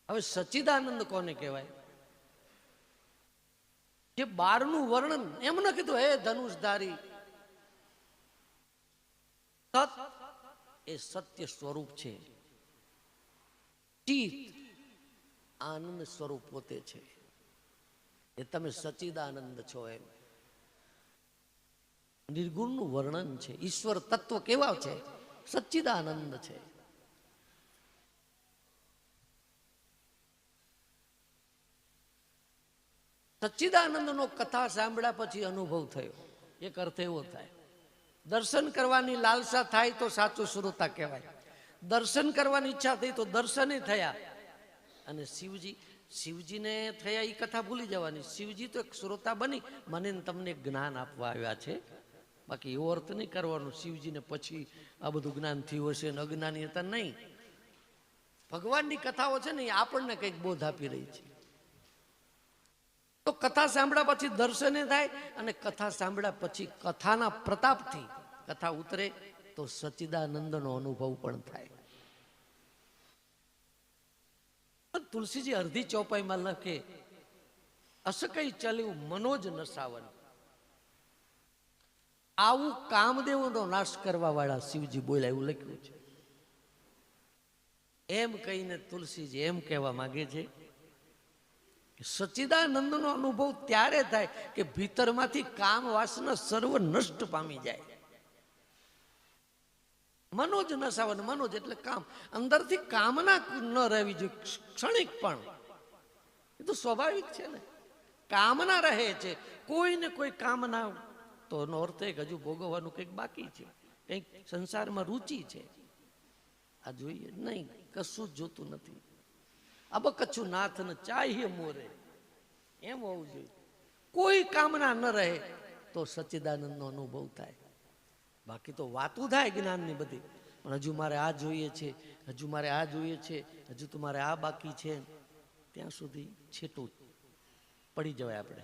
હવે સચ્ચિદાનંદ કોને કહેવાય? જે બારનું વર્ણન એમ ન કીધું હે ધનુષધારી, સત એ સત્ય સ્વરૂપ છે, ચિત આનંદ સ્વરૂપ પોતે છે, એ તમે સચ્ચિદાનંદ છો. એમ નિર્ગુણનું વર્ણન છે. ઈશ્વર તત્વ કેવા છે? સચ્ચિદાનંદ છે. સચ્ચિદાનંદનો કથા સાંભળ્યા પછી અનુભવ થયો. એક અર્થ એવો થાય, દર્શન કરવાની લાલસા થાય તો સાચું શ્રોતા કહેવાય. દર્શન કરવાની ઈચ્છા થઈ તો દર્શને થયા. અને શિવજીને થયા એ કથા ભૂલી જવાની. શિવજી તો એક શ્રોતા બની મને તમને જ્ઞાન આપવા આવ્યા છે, બાકી એવો અર્થ નહીં કરવાનો શિવજીને પછી આ બધું જ્ઞાન થયું હશે ને અજ્ઞાની હતા. નહીં, ભગવાનની કથાઓ છે ને એ આપણને કંઈક બોધ આપી રહી છે. તો કથા સાંભળ્યા પછી દર્શને થાય, અને કથા સાંભળ્યા પછી કથાના પ્રતાપથી કથા ઉતરે તો સચ્ચિદાનંદનો અનુભવ પણ થાય. તુલસીજી અડધી ચોપાઈમાં લખે, અસકઈ ચાલ્યું મનોજ નસાવન. આવું કામદેવનો નાશ કરવા વાળા શિવજી બોલ્યા એવું લખ્યું છે. એમ કહીને તુલસીજી એમ કહેવા માંગે છે, સચ્ચિદાનંદનો અનુભવ ત્યારે થાય કે ભીતરમાંથી કામ વાસના સર્વ નષ્ટ પામી જાય. મનોજ નસાવન, મનોજ એટલે કામ, અંદરથી કામના ન રહેવી જોઈએ ક્ષણિક પણ. એ તો સ્વાભાવિક છે ને, કામના રહે છે. કોઈને કોઈ કામના, તો એનો અર્થ એક હજુ ભોગવવાનું કંઈક બાકી છે, કંઈક સંસારમાં રુચિ છે. આ જોઈએ નહીં, કશું જ જોતું નથી. અબ કચ્છું નાથ ને ચાહીએ મોરે, એમ હોવું જોઈએ. કોઈ કામના ન રહે તો સચ્ચિદાનંદનો અનુભવ થાય. બાકી તો વાતું થાય જ્ઞાનની બધી, પણ હજુ મારે આ જોઈએ છે, હજુ મારે આ જોઈએ છે, હજુ તો મારે આ બાકી છે, ત્યાં સુધી છેટું પડી જવાય આપણે.